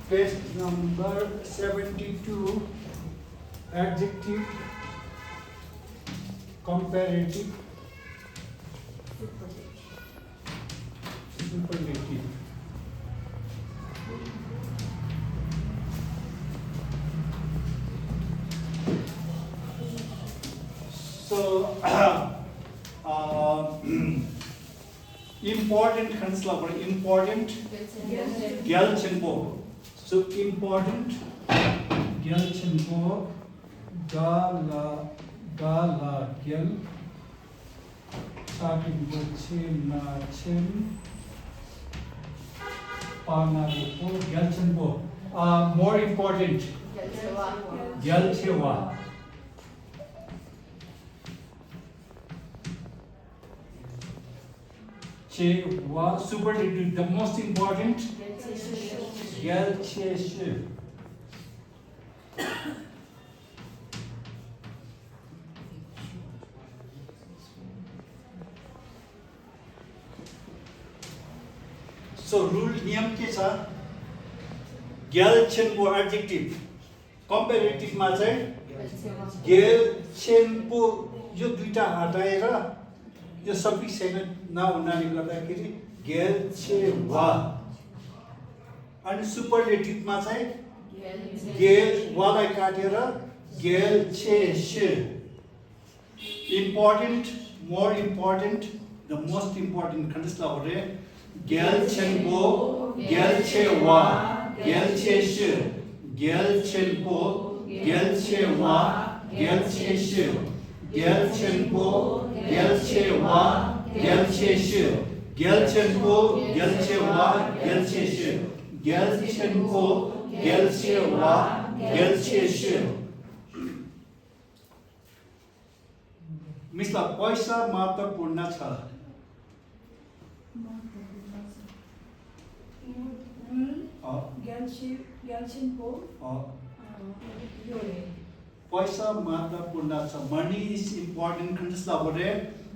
Page number 72. Adjective, comparative, superlative. So, important concept, important Gyalchenpo. So important Gyalchenpo, gala gyal, starting with chin na chin, pana po Gyalchenpo. More important Gyalchewa. Chewa, superlative, the most important Gyalcheshu. So rule नियम के छ Gyalchenpo adjective comparative मा चाहिँ Gyalchenpo यो दुईटा हटाएर यो suffix छैन नहुनाले गर्दाखेरि Gyalchewa अनि सुपरलेटिभ मा चाहिँ Gyalwaलाई काटेर Gyalcheshu. Important, more important, the most important खण्डस्थल हो रे Gyalchenpo, Gyalchewa, Gyalcheshu, Gyalchenpo, Gyalchewa, Gyalcheshu, Gyalchenpo, Gyalchewa, Gyalcheshu, Gyalchenpo, Gyalchewa, Gyalcheshu, Gyalchenpo, Gyalchewa, Gyalcheshu. मिसला पैसा महत्त्वपूर्ण छ. Gyalchenpo yore. पैसा महत्त्वपूर्ण छ. Money is important. खण्डस्थल हो रे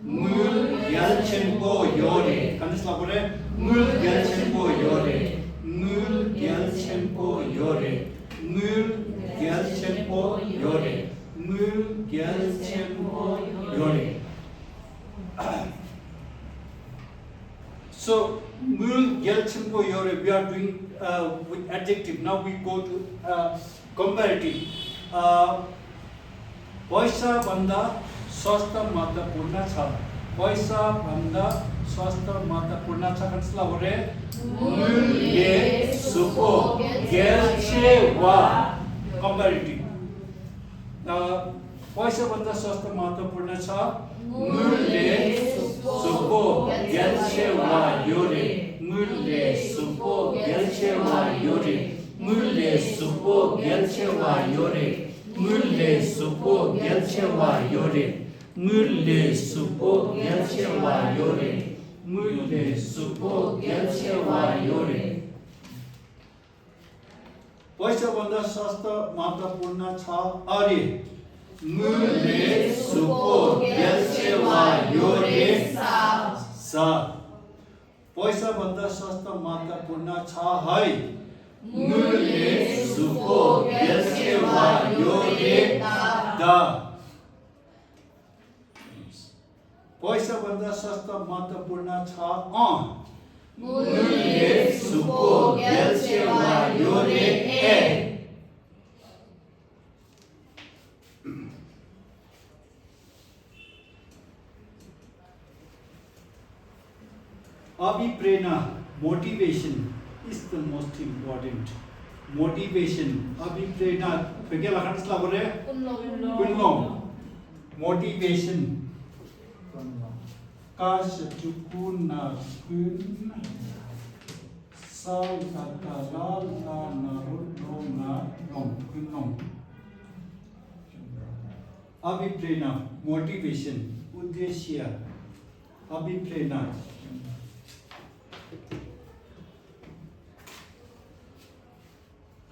मूल Gyalchenpo yore. खण्डस्थल हो रे मूल Gyalchenpo yore. मूल Gyalchenpo yore. मूल Gyalchenpo yore. मूल Gyalchenpo yore. So मूल Gyalchenpo yore, we are doing with adjective. Now we go to comparative. पैसा भन्दा स्वास्थ्य महत्त्वपूर्ण छ. पैसा भन्दा स्वास्थ्य महत्त्वपूर्ण छ. खण्डस्थल हो रे मूल्य सुको Gyalchewa. comparative. पैसा भन्दा स्वास्थ्य महत्त्वपूर्ण छ. मूल्य सुको Gyalchewa yore. मूल्य सुको Gyalchewa yore. मूल्य सुको Gyalchewa yore. मूल्य सुको Gyalchewa yore. मूल्य सुको Gyalchewa yore. मूल्य सुको Gyalchewa yore. पैसा भन्दा स्वास्थ्य महत्त्वपूर्ण छ. अरे मूल्य सुको Gyalchewa yore सा. पैसा भन्दा स्वास्थ्य महत्त्वपूर्ण छ है. मूल्य सुको Gyalchewa yore दा. पैसा भन्दा स्वास्थ्य महत्त्वपूर्ण छ. मूल्य सुको Gyalchewa yore A. अभिप्रेरणा, motivation is the most important. Motivation, अभिप्रेरणा क्या खण्डस्थल हो रे कुनलोम. Motivation काश चुकुना कुन साल काका लाल ना रोम ना रोम कुनलोम. अभिप्रेरणा motivation उद्देश्य. अभिप्रेरणा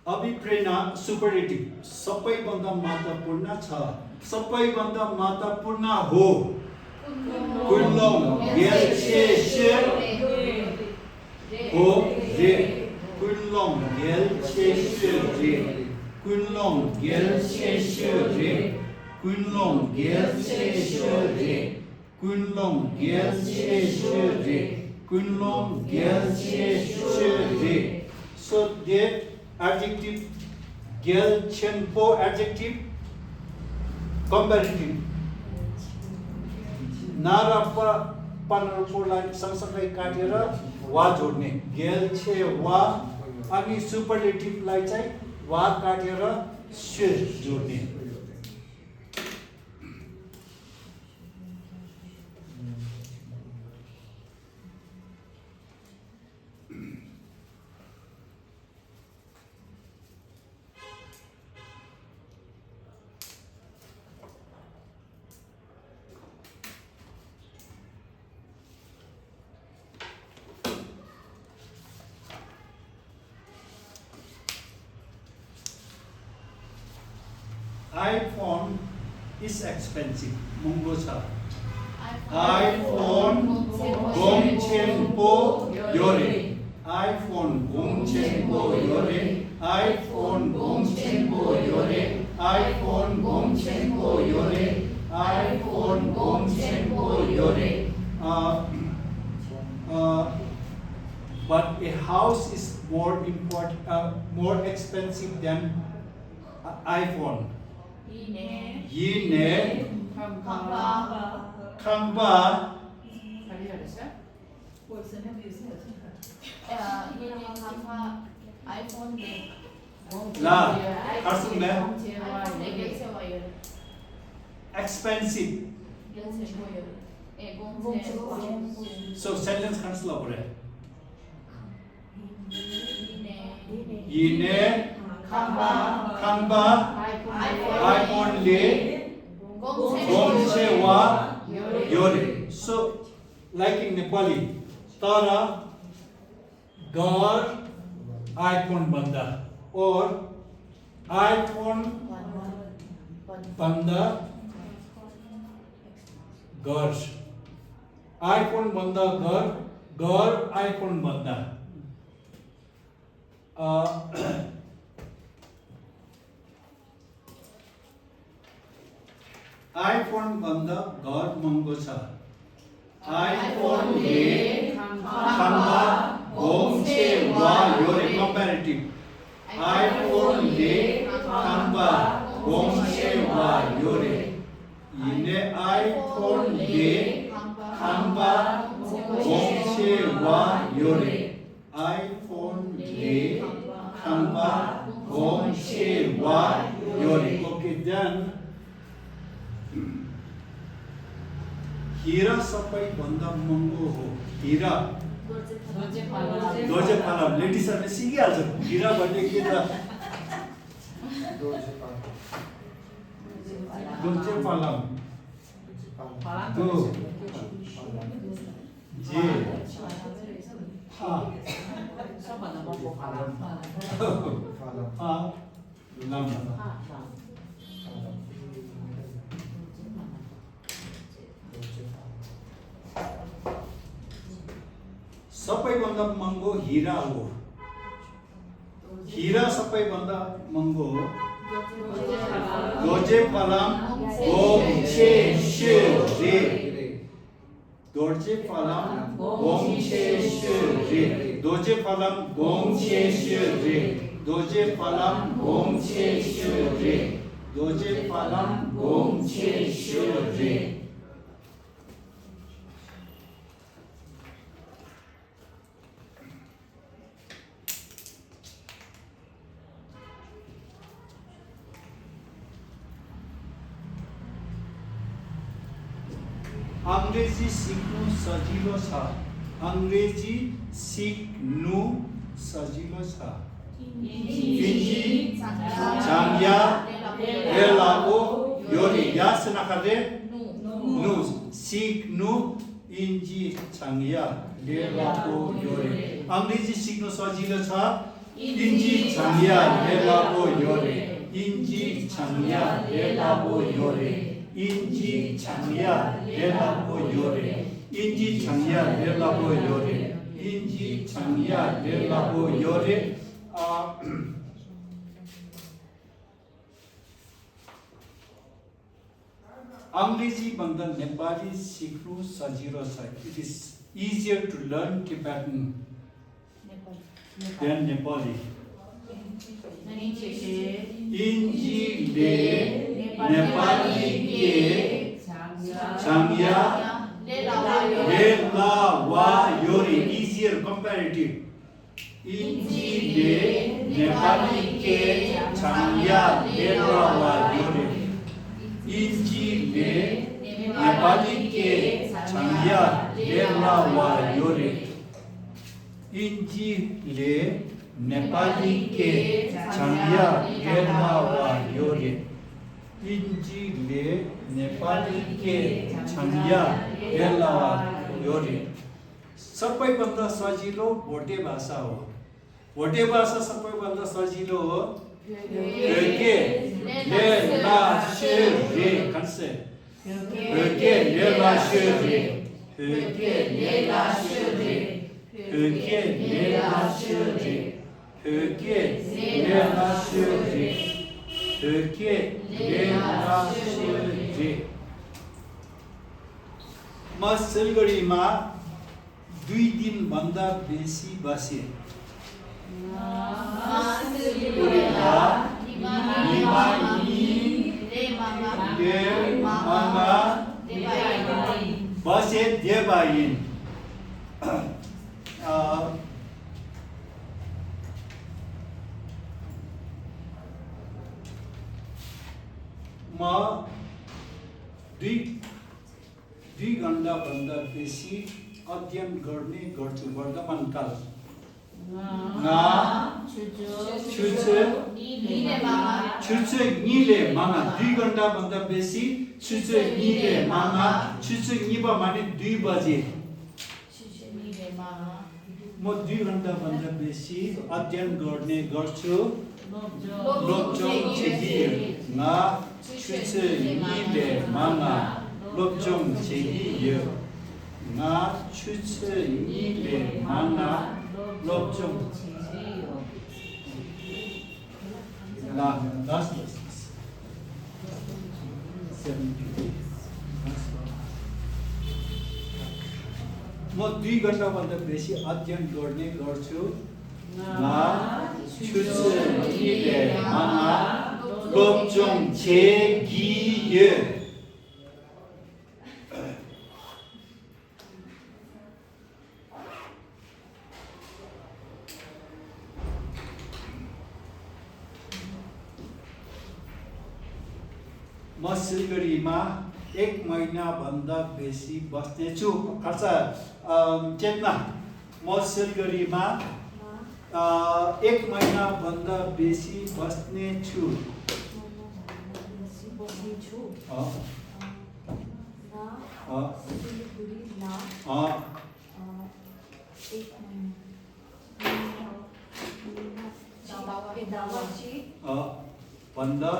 अभिप्रेरणा सुपरलेटिभ सबैभन्दा महत्त्वपूर्ण छ. सबैभन्दा महत्त्वपूर्ण हो. कुनलोम Gyalcheshu हो ре 꾼롱 겔체슈레 꾼롱 겔체슈레 꾼롱 겔체슈레 꾼롱 겔체슈레. So the adjective gelchenpo adjective comparative नारापा पनरपोलाई सँगसँगै काटेर वा जोड्ने गेल्छे वा अनि सुपरलेटिभलाई चाहिँ वा काटेर से जोड्ने. iPhone is expensive. महँगो छ. iPhone gongchenpo yore. iPhone gongchenpo yore. iPhone gongchenpo yore. iPhone gongchenpo yore. iPhone gongchenpo yore. But a house is more important, more expensive than iPhone. Yine Kamba iPhone La expensive. So sentence cancel Yine Kamba iPhone le gongchewa yore. So like in Nepali, tara gar iPhone banda or iPhone banda gar. iPhone banda gar iPhone banda. iPhone banda घर महँगो छ. iPhone ले खम्बा gongchewa yore comparative. iPhone le खम्बा gongchewa yore. Yine iPhone le खम्बा gongchewa yore. iPhone le खम्बा gongchewa yore. Okay, then हीरा सबै भन्दा महँगो हो. हीरा दोजे पालम लेडीजहरुले सिकिहाल्छ. हीरा भन्ने के त दोजे पालम दो जे हा लम सबैभन्दा महँगो हीरा हो. हीरा सबैभन्दा महँगो हो. दोजे फलाम gongchewa. दोजे फलाम gongchewa. दोजे फलाम gongchewa. दोजे फलाम gongchewa. दोजे फलाम gongchewa. अंग्रेजी सिक्नु सजिलो छ. अंग्रेजी सिक्नु सजिलो छ. इन्जी चांग्या रेलाको योरी यास नखरे नु सिक्नु इन्जी चांग्या रेलाको योरी. अंग्रेजी सिक्नु सजिलो छ. इन्जी चांग्या रेलाको योरी. इन्जी चांग्या रेलाको योरी. 인지 장야 레라고 요래. 인지 장야 레라고 요래. 인지 장야 레라고 요래. अंग्रेजी भन्दा नेपाली सिक्नु सजिलो छ. It is easier to learn Tibetan than Nepali. Injile Nepali ke Changya Lela wa yori. Easier comparative. Injile Nepali ke Changya Lela wa yori. Injile Nepali ke Changya Lela wa yori. Injile Nepali ke Changya Lela wa yori. Injile Nepali ke Changya Lela wa yori. सबैभन्दा सजिलो भोटे भाषा हो. भोटे भाषा सबैभन्दा सजिलो हो. के लेला शे रे कन्से के लेला शे रे के लेला शे रे के लेला शे रे के लेला शे रे के लेला शे रे. म सिलगढीमा 2 दिन भन्दा बेसी बसे. बसे देवाइन. म 2 घण्टा भन्दा बेसी अध्ययन गर्ने गर्छु. वर्तमान काल छुचे निले मामा 2 घण्टा भन्दा बेसी छुचे निले मामा छुचे निबा माने 2 बजे. म 2 घण्टा भन्दा बेसी अध्ययन गर्ने गर्छु. लोप्चोङ छेगी ना छुचे निले मामा लोप्चोङ छेगी ना छुचे निले मामा लोप्चोङ last म 2 घण्टा भन्दा बेसी अध्ययन गर्ने गर्छु. ना छुचे निले मामा लोप्चोङ छेगी म सिलगढीमा 1 महिना भन्दा बेसी बस्नेछु. खर्च चेतना म सिलगढीमा 1 महिना भन्दा बेसी बस्नेछु. भन्दा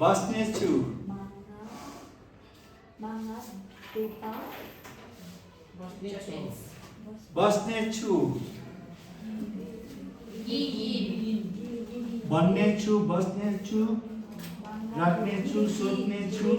बस्नेछु. बस्नेछु भन्नेछु बस्नेछु राख्नेछु सोध्नेछु.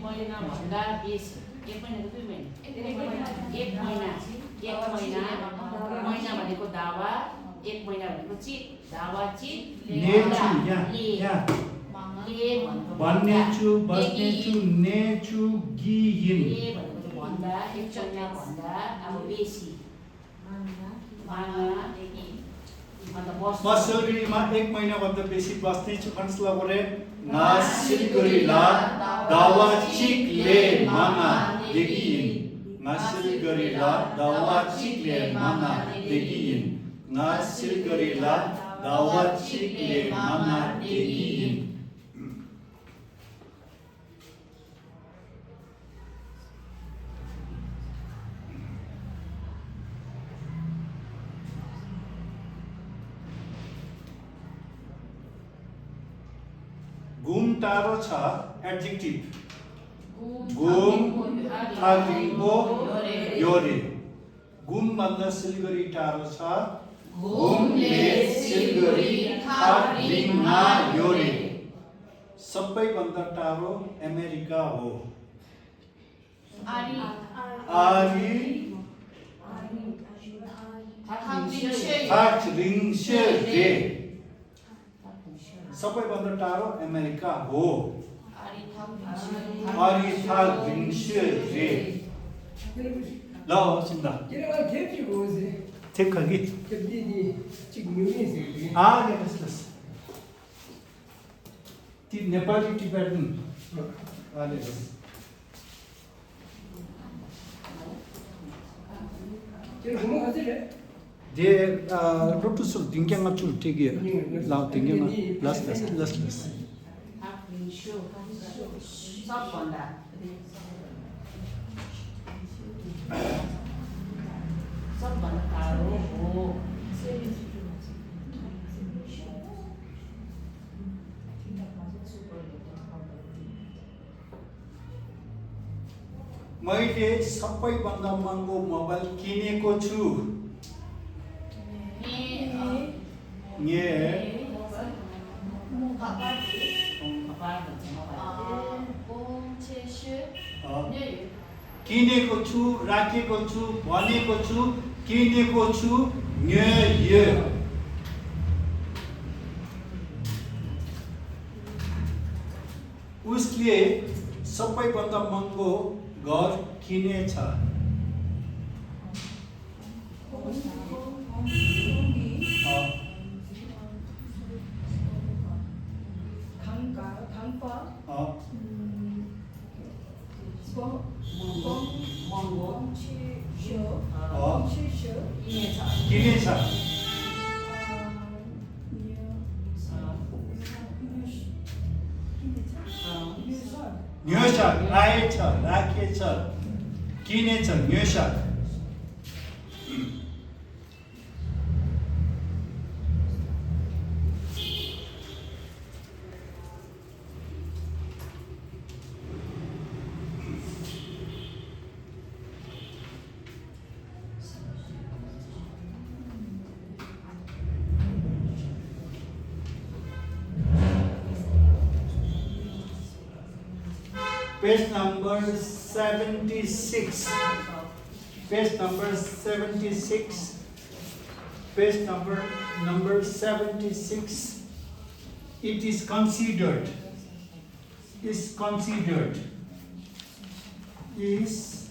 महिना भन्दा बेसी 1 महिना 2 महिना 1 महिना महिना भनेको दावा 1 महिना भनेको चित दावा चित भन्नेछु बस्नेछु नेछु गिहिन भनेको भन्दा 1 महिना भन्दा अब बेसी म सिलगढीमा 1 महिना भन्दा बेसी बस्नेछु. कन्सला गरे ना सिलगढीला दावा चिकले मामा देखिइन. ना सिलगढीला दावा चिकले मामा देखिइन. ना सिलगढीला दावा चिकले मामा देखिइन. घुम टाढो छ एडजेक्टिभ घुम थाग्रिङको योरे घुम भन्दा सिलगढी टाढो छ घुमले सिलगढी थाग्रिङमा योरे सबैभन्दा टाढो अमेरिका हो आरी थाग्रिङसे सबैभन्दा टाढो अमेरिका हो आरी थाग्रिङसे ल सिन्दा ठिक खालि लेस ती नेपाली टिबेटन जे रोटुसुल दिंक्याङमा चुल टिगे लाउ दिंक्याङमा लस सबभन्दा टाढो हो मैले सबैभन्दा महँगो मोबाइल किनेको छु किनेको छु राखेको छु भनेको छु किनेको छु उसले सबैभन्दा महँगो घर किनेछ किनेछ न्योसक राखेछ राखेछ किनेछ न्योसक Page number 76. Page number 76. Page number 76. It is considered. Is considered. Is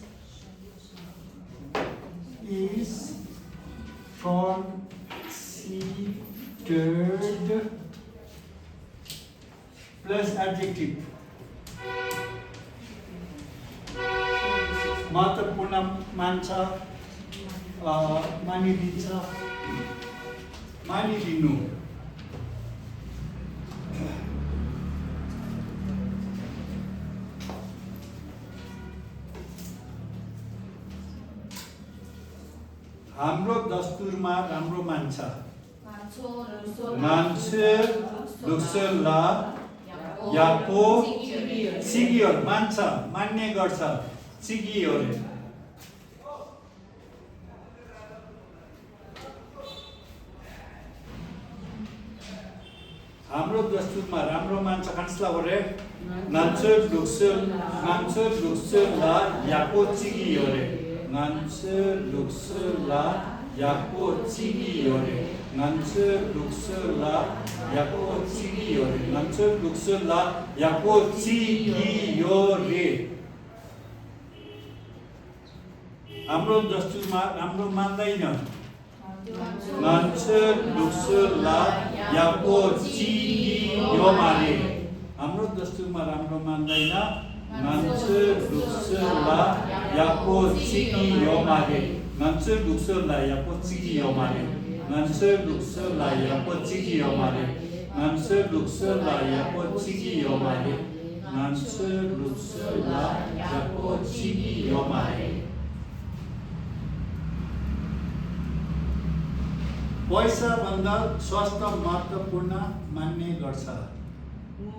considered plus adjective. महत्त्वपूर्ण मान्छ मानिलिन्छ मानिलिनु हाम्रो दस्तुरमा राम्रो मान्छ मान्छे लुक्सला याको सिगियोर मान्छ मान्ने गर्छ सिगियोर हाम्रो दस्तुरमा राम्रो मान्छ कान्सला ओरे नान्चर लुक्सला याको सिगियोर नान्चर लुक्सला याको सिगियोर नान्चर लुक्सला याको सिगियोर नान्चर लुक्सला याको सिगियोर हाम्रो दस्तुरमा राम्रो मान्दैन नान्चर लुक्सला याको सिगियोमारे हाम्रो दस्तुरमा राम्रो मान्दैन नान्चर लुक्सला याको सिगियोमारे नान्चर लुक्सला याको सिगियोमारे नान्चर लुक्सला याको सिगियोमारे नान्चर लुक्सला याको सिगियोमारे नान्चर लुक्सला याको सिगियोमारे पैसा भन्दा स्वास्थ्य महत्त्वपूर्ण मान्ने गर्छ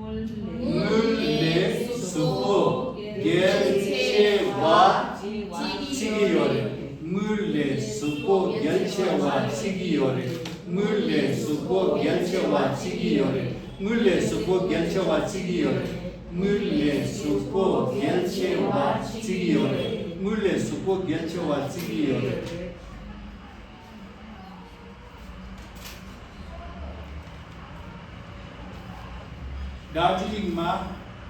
물레 수포 열체와 지기요래 물레 수포 열체와 지기요래 물레 수포 열체와 지기요래 물레 수포 열체와 지기요래 물레 수포 열체와 지기요래 물레 수포 열체와 지기요래 दार्जिलिङमा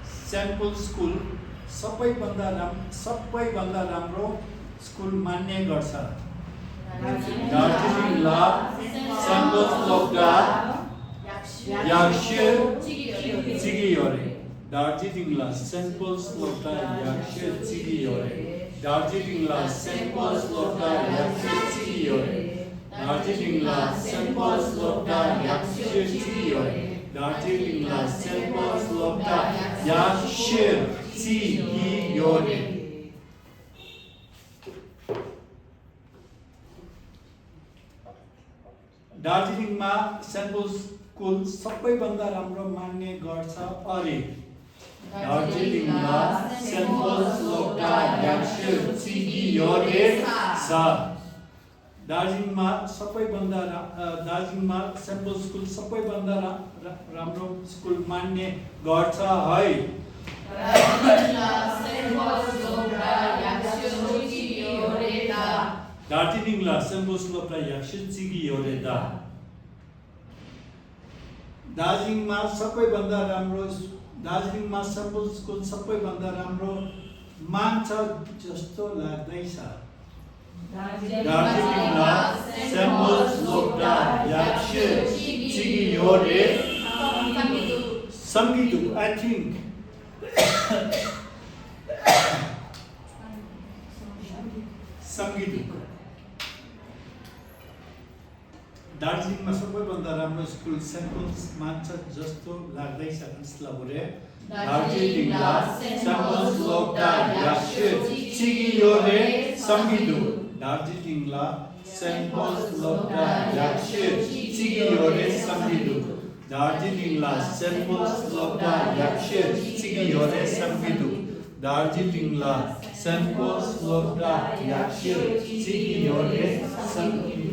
सेन्ट पल स्कुल सबैभन्दा राम्रो स्कुल मान्ने गर्छ दार्जिलिङलाई सेन्ट पल स्कुलका याक्ष्य जिगियोरे दार्जिलिङलाई सेन्ट पल स्कुलका याक्ष्य जिगियोरे दार्जिलिङलाई सेन्ट पल स्कुलका याक्ष्य जिगियोरे दार्जिलिङलाई सेन्ट पल स्कुलका याक्ष्य जिगियोरे दार्जिलिङलाई सेन्ट पल स्कुलका याक्ष्य जिगियोरे दार्जिलिङमा सेन्ट पल स्कुल सबैभन्दा राम्रो मान्ने गर्छ अरे दार्जिलिङमा सेन्ट पल स्कुलका याक्ष्य जिगियोरे छ दार्जिलिङमा सेन्ट पल स्कुल सबैभन्दा राम्रो स्कुल मान्ने गर्छ है दार्जिलिङलाई सेन्ट पल स्कुलका याक्ष्य जिगियोरे दार्जिलिङमा सेन्ट पल स्कुल सबैभन्दा राम्रो मान्छ जस्तो लाग्दैछ दार्जिलिङलाई सेन्ट पल स्कुलका याक्ष्य जिगियोरे संगीतु I think संगीतु दार्जिलिङमा सबैभन्दा राम्रो स्कुल सेन्ट पल मान्छ जस्तो लाग्दैछ कसलाई दार्जिलिङलाई सेन्ट पल स्कुलका याक्ष्य जिगियोरे संगीतु दार्जिलिङलाई सेन्ट पल स्कुलका याक्ष्य जिगियोरे संगीतु दार्जिलिङलाई सेन्ट पल स्कुलका याक्ष्य जिगियोरे संगीतु दार्जिलिङलाई सेन्ट पल स्कुलका याक्ष्य जिगियोरे संगीतु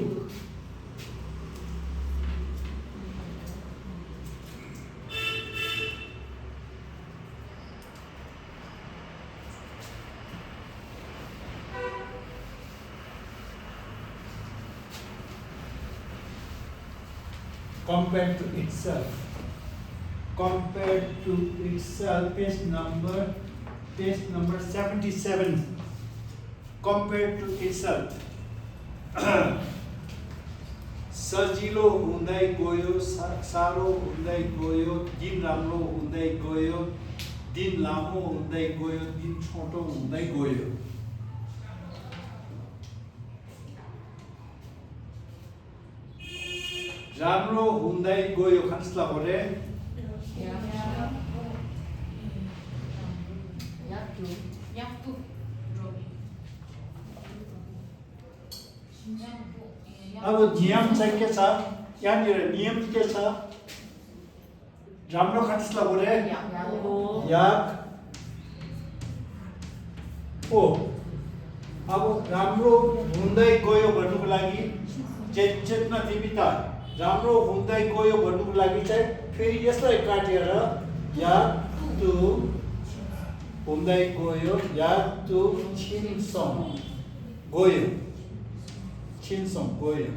Compared to itself, page number 77. Compared to itself. सजिलो हुँदै गयो सारो हुँदै गयो दिन राम्रो हुँदै गयो दिन लामो हुँदै गयो दिन छोटो हुँदै गयो राम्रो हुँदै गयो खस्ला भरे अब नियम चाहिँ के छ यहाँनिर नियम के छ राम्रो खस्ला भरे याक ओ अब राम्रो हुँदै गयो भन्नुको लागि चेतना जीविता राम्रो हुँदै गयो भन्नुको लागि चाहिँ फेरि यसलाई काटेर या तु हुँदै गयो या तु छिनसम गयो छिनसम गयो